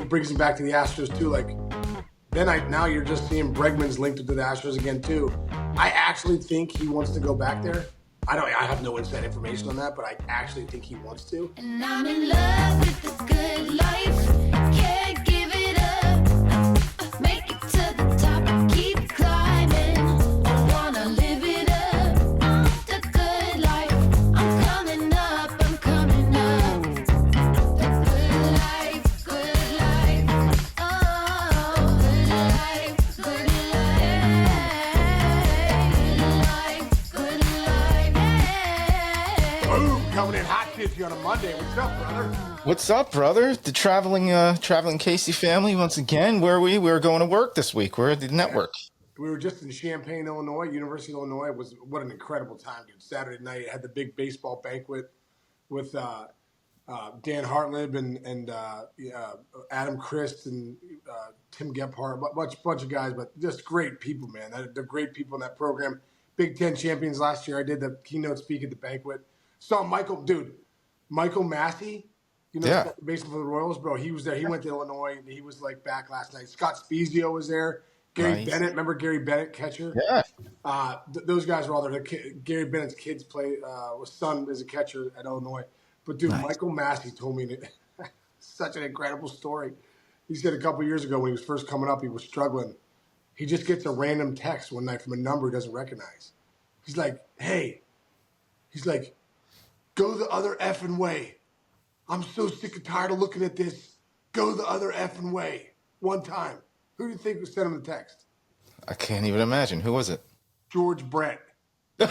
it brings me back to the Astros too. Like, now you're just seeing Bregman's linked to the Astros again too. I actually think he wants to go back there. I have no inside information on that, but I actually think he wants to. And I'm in love with the good life. Can't give it up. Make it to the top. Keep climbing. I wanna live it up. The good life. I'm coming up. I'm coming up. The good life. Good life. Oh, good life. Good life. Good life. Boom, coming in hot kids here on a Monday. What's up, brother? What's up, brother? The traveling Casey family once again. Where are we? We're going to work this week. We're at the network. We were just in Champaign, Illinois, University of Illinois. What an incredible time, dude. Saturday night, had the big baseball banquet with Dan Hartlib and Adam Christ and Tim Gephardt, a bunch of guys, but just great people, man. They're great people in that program. Big Ten champions last year. I did the keynote speak at the banquet. Saw Michael Massey, basically for the Royals, bro. He was there. He went to Illinois. And he was like back last night. Scott Spezio was there. Gary Bennett, remember Gary Bennett, catcher? Yeah. Those guys were all there. Gary Bennett's kids play. His son is a catcher at Illinois. But dude, Michael Massey told me such an incredible story. He said a couple years ago when he was first coming up, he was struggling. He just gets a random text one night from a number he doesn't recognize. He's like, "Hey," he's like, "Go the other effing way. I'm so sick and tired of looking at this. Go the other effing way." One time. Who do you think sent him the text? I can't even imagine. Who was it? George Brett. He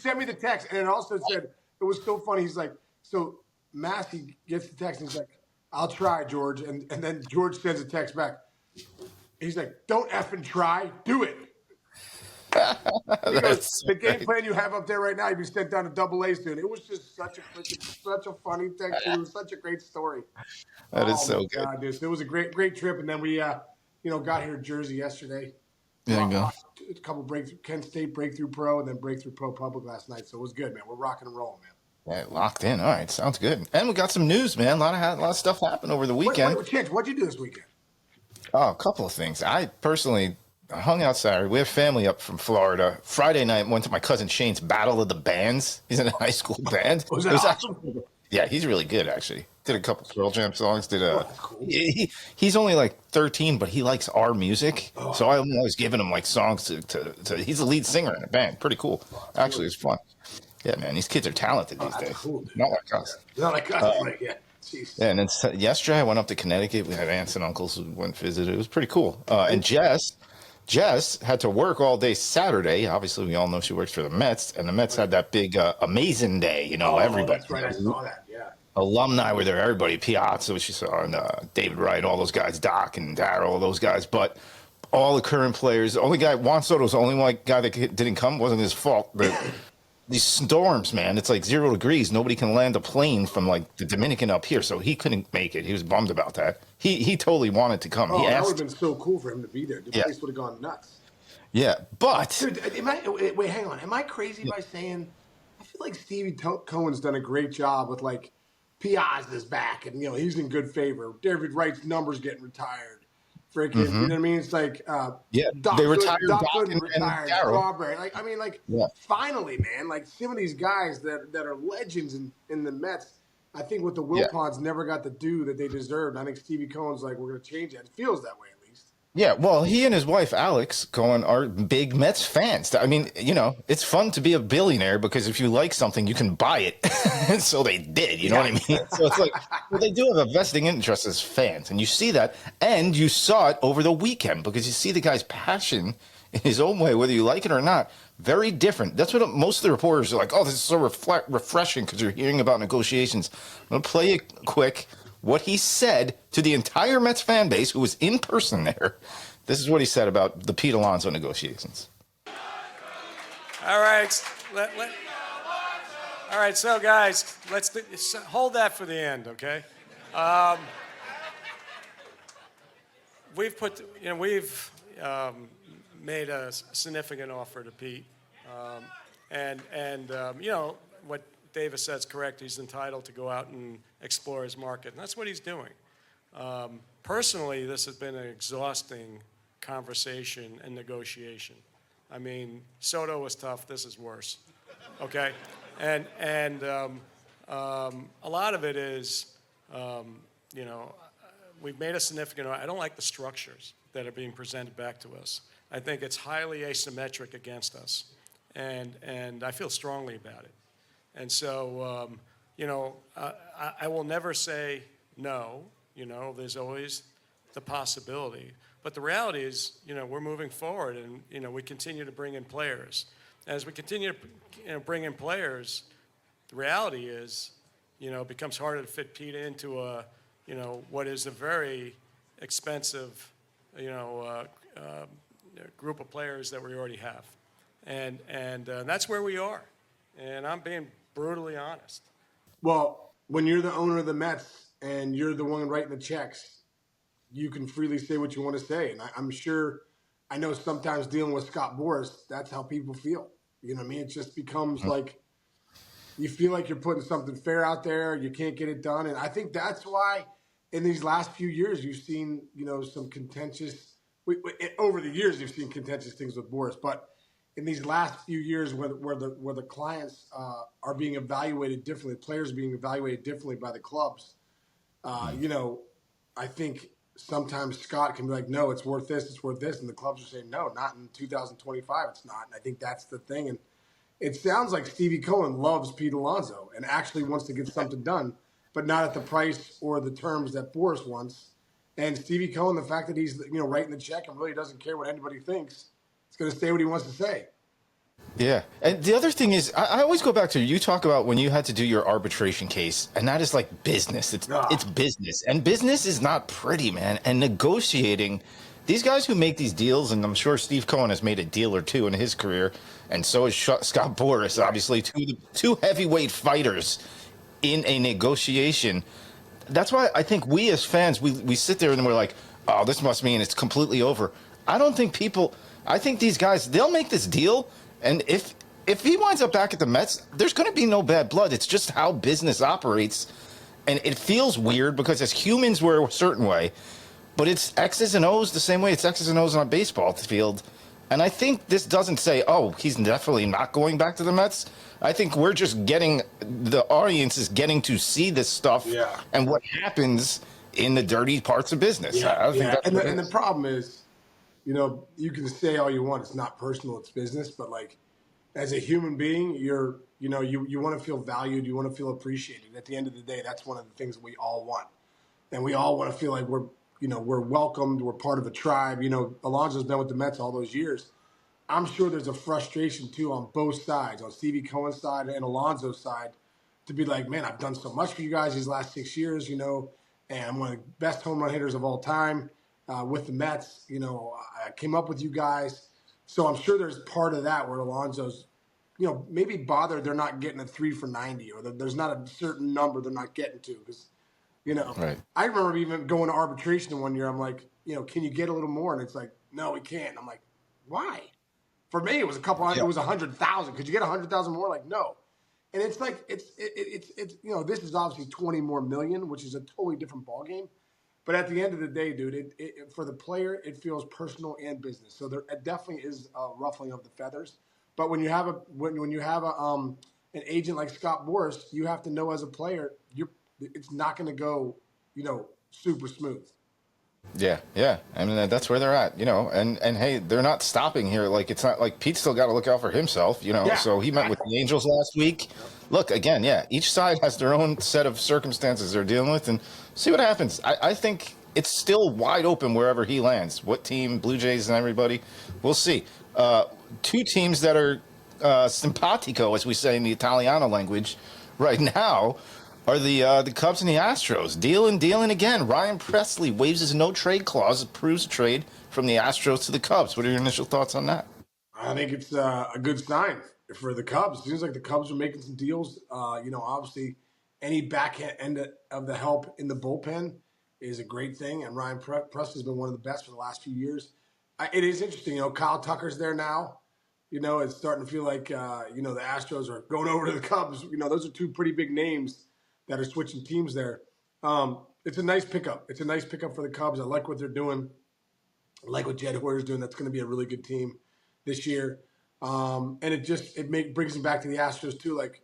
sent me the text, and it also said, it was so funny. He's like, so Massey gets the text, and he's like, "I'll try, George." And then George sends a text back. He's like, "Don't effing try, do it." Because the game plan you have up there right now, you'd be sent down to Double-A soon. It was just such a funny text. It was such a great story. That is so good. God, dude. It was a great trip, and then we, got here to Jersey yesterday. There you go. A couple breakthrough, Kent State Breakthrough Pro, and then Breakthrough Pro Public last night. So it was good, man. We're rocking and rolling, man. Yeah, locked in. All right, sounds good. And we got some news, man. A lot of stuff happened over the weekend. Chance, what'd you do this weekend? Oh, a couple of things. I personally hung out Saturday. We have family up from Florida. Friday night, went to my cousin Shane's Battle of the Bands. He's in a high school band. Was that awesome? Yeah, he's really good, actually. Did a couple Pearl Jam songs. Cool. He's only like 13, but he likes our music. So I'm always giving him like songs to he's the lead singer in the band. Pretty cool. Actually, it's fun. Yeah, man, these kids are talented these days. Cool, dude. Not like us. Not like us, right? Yeah. Jeez. Yeah, and then yesterday I went up to Connecticut. We had aunts and uncles who went visit. It was pretty cool. And Jess had to work all day Saturday. Obviously, we all know she works for the Mets, and the Mets had that big amazing day. Everybody. That's right. I saw that. Yeah. Alumni were there. Everybody, Piazza, which you saw, and David Wright, all those guys, Doc and Darryl, all those guys. But all the current players, the only guy, Juan Soto's the only guy that didn't come. Wasn't his fault. But these storms, man, it's like 0 degrees. Nobody can land a plane from like the Dominican up here, so he couldn't make it. He was bummed about that. He totally wanted to come. That would have been so cool for him to be there. The place would have gone nuts. Yeah, but dude, wait, hang on. Am I crazy by saying I feel like Stevie Cohen's done a great job with like Piazza's back, and he's in good favor. David Wright's numbers getting retired. Freaking, you know what I mean? It's like they retired Doc Doc Gooden and retired, Darryl. Strawberry. Finally, man. Like some of these guys that are legends in the Mets. I think what the Wilpons never got to do that they deserved. I think Stevie Cohen's like, we're going to change that. It feels that way, at least. Yeah, well, he and his wife, Alex Cohen, are big Mets fans. I mean, it's fun to be a billionaire because if you like something, you can buy it. And so they did, you know what I mean? So it's like, well, they do have a vesting interest as fans. And you see that. And you saw it over the weekend because you see the guy's passion in his own way, whether you like it or not. Very different. That's what most of the reporters are like, oh, this is so refreshing because you're hearing about negotiations. I'm going to play you quick what he said to the entire Mets fan base who was in person there. This is what he said about the Pete Alonso negotiations. All right. All right, so guys, let's hold that for the end, okay? We've made a significant offer to Pete, and what Davis says correct. He's entitled to go out and explore his market, and that's what he's doing. Personally, this has been an exhausting conversation and negotiation. I mean, Soto was tough. This is worse. Okay, and a lot of it is, we've made a significant. I don't like the structures that are being presented back to us. I think it's highly asymmetric against us, and I feel strongly about it. And so, I will never say no. There's always the possibility. But the reality is, we're moving forward, and we continue to bring in players. As we continue to bring in players, the reality is, it becomes harder to fit Pete into what is a very expensive, group of players that we already have, and that's where we are. And I'm being brutally honest. Well, when you're the owner of the Mets and you're the one writing the checks, you can freely say what you want to say. And I'm sure, I know sometimes dealing with Scott Boras, that's how people feel. You know what I mean? It just becomes like you feel like you're putting something fair out there. You can't get it done. And I think that's why in these last few years you've seen, some contentious – over the years you've seen contentious things with Boras. But in these last few years where the clients are being evaluated differently, players are being evaluated differently by the clubs, I think sometimes Scott can be like, no, it's worth this, and the clubs are saying, no, not in 2025, it's not. And I think that's the thing. And it sounds like Stevie Cohen loves Pete Alonso and actually wants to get something done, but not at the price or the terms that Boras wants. And Stevie Cohen, the fact that he's writing the check and really doesn't care what anybody thinks, he's going to say what he wants to say. Yeah. And the other thing is, I always go back to, you talk about when you had to do your arbitration case, and that is like business. It's business. And business is not pretty, man. And negotiating, these guys who make these deals, and I'm sure Steve Cohen has made a deal or two in his career, and so has Scott Boras, obviously, two heavyweight fighters in a negotiation. That's why I think we as fans, we sit there and we're like, oh, this must mean it's completely over. I don't think I think these guys, they'll make this deal. And if he winds up back at the Mets, there's going to be no bad blood. It's just how business operates. And it feels weird because as humans, we're a certain way. But it's X's and O's the same way it's X's and O's on a baseball field. And I think this doesn't say, oh, he's definitely not going back to the Mets. I think we're just the audience is getting to see this stuff and what happens in the dirty parts of business. Yeah, and the problem is, you can say all you want. It's not personal. It's business. But like, as a human being, you want to feel valued. You want to feel appreciated. At the end of the day, that's one of the things we all want, and we all want to feel like we're welcomed. We're part of a tribe. Alonso's been with the Mets all those years. I'm sure there's a frustration too on both sides, on Stevie Cohen's side and Alonso's side, to be like, man, I've done so much for you guys these last 6 years, and I'm one of the best home run hitters of all time. With the Mets, I came up with you guys. So I'm sure there's part of that where Alonso's, maybe bothered they're not getting a 3 for 90 or there's not a certain number they're not getting to. Because, right. I remember even going to arbitration one year. I'm like, can you get a little more? And it's like, no, we can't. I'm like, why? For me, it was it was 100,000. Could you get 100,000 more? Like, no. And it's like, it's this is obviously 20 more million, which is a totally different ballgame. But at the end of the day, dude, for the player, it feels personal and business. So there definitely is a ruffling of the feathers. But when you have an agent like Scott Boras, you have to know as a player, it's not going to go, super smooth. Yeah. I mean, that's where they're at, and hey, they're not stopping here. Like, it's not like Pete's still got to look out for himself, So he met with the Angels last week. Look, again, each side has their own set of circumstances they're dealing with, and see what happens. I think it's still wide open wherever he lands. What team, Blue Jays and everybody, we'll see. Two teams that are simpatico, as we say in the Italiano language, right now are the Cubs and the Astros. Dealing again. Ryan Presley waives his no-trade clause, approves a trade from the Astros to the Cubs. What are your initial thoughts on that? I think it's a good sign for the Cubs. It seems like the Cubs are making some deals. Obviously, any back end of the help in the bullpen is a great thing, and Ryan Presley's been one of the best for the last few years. It is interesting. Kyle Tucker's there now. It's starting to feel like the Astros are going over to the Cubs. Those are two pretty big names that are switching teams there. It's a nice pickup. It's a nice pickup for the Cubs. I like what they're doing. I like what Jed Hoyer's doing. That's going to be a really good team this year. And it brings me back to the Astros too. Like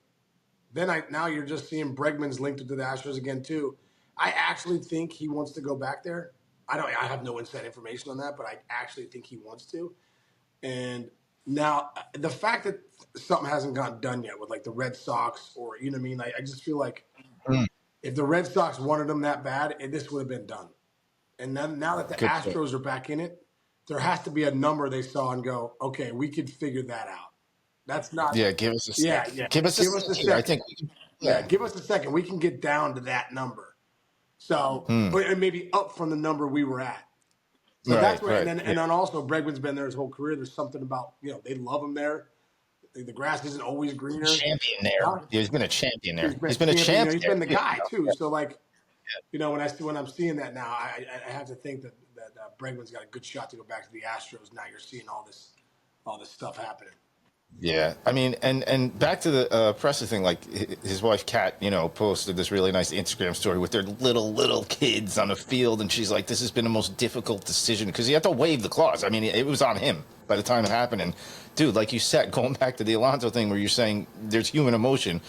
now you're just seeing Bregman's linked to the Astros again too. I actually think he wants to go back there. I have no inside information on that, but I actually think he wants to. And now the fact that something hasn't gotten done yet with like the Red Sox or you know what I mean, I just feel like if the Red Sox wanted him that bad, this would have been done. And then now that the Astros are back in it, there has to be a number they saw and go, okay, we could figure that out. That's not. Yeah, give us a second. Yeah. Give us a second. I think. Give us a second. We can get down to that number. So, and maybe up from the number we were at. So that's where, and then also Bregman's been there his whole career. There's something about they love him there. The grass isn't always greener. Champion there. He's been a champion there. He's been a champion. He's been the guy too. So like, when I'm seeing that now, I have to think that Bregman's got a good shot to go back to the Astros. Now you're seeing all this stuff happening. Yeah, I mean, and back to the Presser thing, like his wife Kat, posted this really nice Instagram story with their little kids on the field, and she's like, "This has been the most difficult decision because he had to wave the clause. I mean, it was on him by the time it happened." And dude, like you said, going back to the Alonso thing, where you're saying there's human emotion.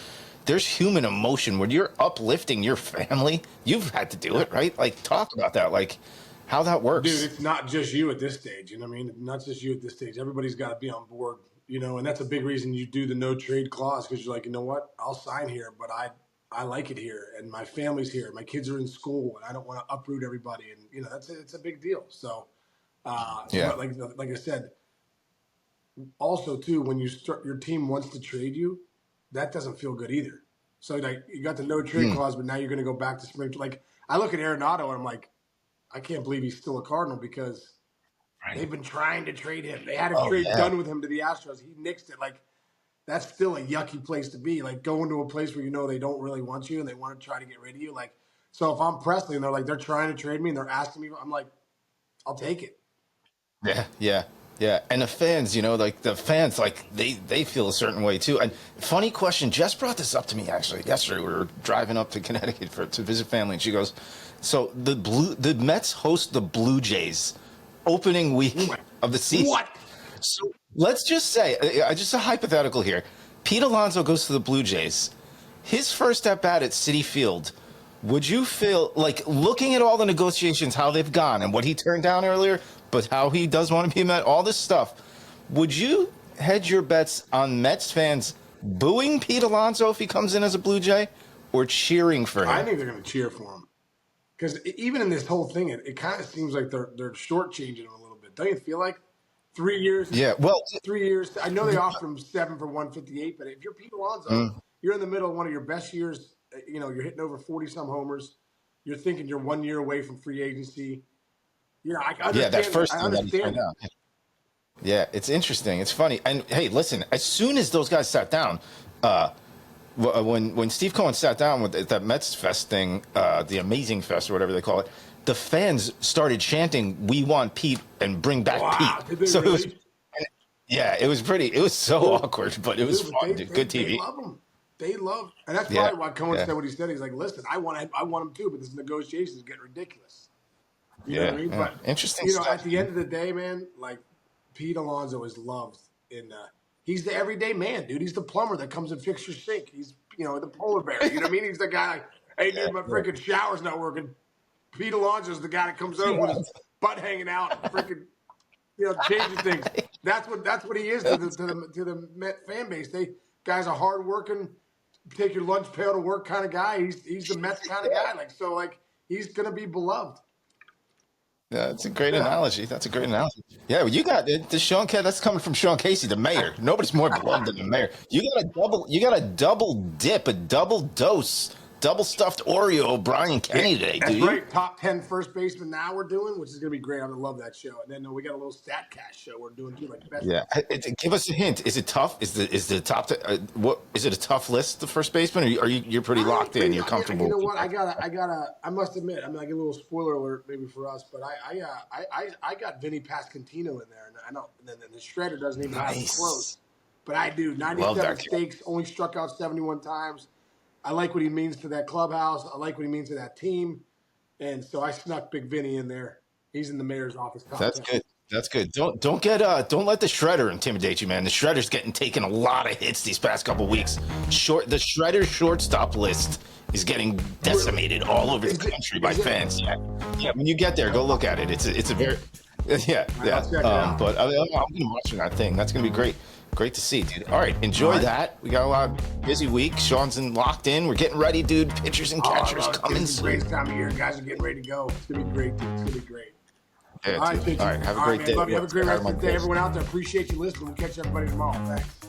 There's human emotion when you're uplifting your family. You've had to do it, right? Like, talk about that, like how that works. Dude, it's not just you at this stage. You know what I mean? Not just you at this stage. Everybody's got to be on board. And that's a big reason you do the no trade clause because you're like, you know what? I'll sign here, but I like it here, and my family's here, my kids are in school, and I don't want to uproot everybody, and it's a big deal. So, like I said, also too, when your team wants to trade you, that doesn't feel good either. So like you got the no trade clause, but now you're going to go back to spring. Like I look at Arenado and I'm like, I can't believe he's still a Cardinal because. Right. They've been trying to trade him. They had a trade done with him to the Astros. He nixed it. Like, that's still a yucky place to be. Like, going to a place where they don't really want you and they want to try to get rid of you. Like, so if I'm Presley and they're trying to trade me and they're asking me, I'm like, I'll take it. Yeah. And the fans, they feel a certain way too. And funny question, Jess brought this up to me actually yesterday. We were driving up to Connecticut to visit family, and she goes, "So the Mets host the Blue Jays." Opening week of the season. What? So let's just say, just a hypothetical here. Pete Alonso goes to the Blue Jays. His first at bat at Citi Field. Would you feel like looking at all the negotiations, how they've gone, and what he turned down earlier, but how he does want to be met, all this stuff? Would you hedge your bets on Mets fans booing Pete Alonso if he comes in as a Blue Jay, or cheering for him? I think they're going to cheer for him. Because even in this whole thing, it kind of seems like they're shortchanging him a little bit. Don't you feel like 3 years? Yeah, well, 3 years. I know they offered him 7 for 158, but if you're Pete Alonso, you're in the middle of one of your best years. You're hitting over 40-some homers. You're thinking you're 1 year away from free agency. I understand. Yeah, that first I understand. Yeah, it's interesting. It's funny. And hey, listen, as soon as those guys sat down, when Steve Cohen sat down with that Mets Fest thing, the Amazing Fest or whatever they call it, the fans started chanting, "We want Pete and bring back Pete." So really? It was so awkward, but it was fun. Good TV. They love him. They love, and that's probably why Cohen said what he said. He's like, "Listen, I want him too, but this negotiation is getting ridiculous." You know what I mean? But interesting. Stuff. At the end of the day, man, like Pete Alonso is loved he's the everyday man, dude. He's the plumber that comes and fixes your sink. He's, the polar bear. You know what I mean? He's the guy like, hey, dude, my freaking shower's not working. Pete Alonso's the guy that comes over with his butt hanging out and freaking, changing things. That's what he is to the Met fan base. Guy's a hard-working, take your lunch pail to work kind of guy. He's the Mets kind of guy. He's going to be beloved. Yeah, that's a great analogy. Yeah, well, you got the Sean Casey. That's coming from Sean Casey, the mayor. Nobody's more beloved than the mayor. You got a double dip, a double dose double stuffed Oreo Brian Kenny today, That's dude. right. Top 10 first baseman now we're doing, which is going to be great. I'm going to love that show. And then we got a little StatCast show we're doing too, like best. Yeah, give us a hint. Is it tough? Is the top? What is it? A tough list, the first baseman? Or you're pretty locked in? You're comfortable? You know what? I must admit, I'm like a little spoiler alert maybe for us, but I got Vinny Pasquantino in there, and I know, and the shredder doesn't even have him close, but I do. 97 stakes, only struck out 71 times. I like what he means to that clubhouse. I like what he means to that team, and so I snuck Big Vinny in there. He's in the mayor's office. That's good. That's good. Don't let the shredder intimidate you, man. The shredder's getting taken a lot of hits these past couple weeks. The shredder shortstop list is getting decimated all over the country by fans. Yeah. When you get there, go look at it. It's a very yeah. But I'm gonna watch that thing. That's gonna be great. Great to see, dude. All right, enjoy that. We got a lot of busy week. Sean's locked in. We're getting ready, dude. Pitchers and catchers coming soon. Great time of year. Guys are getting ready to go. It's gonna be great. Dude. It's gonna be great. Yeah, all right, have a great day. Love you. Have a great rest of the day. Everyone out there, appreciate you listening. We'll catch everybody tomorrow. Thanks.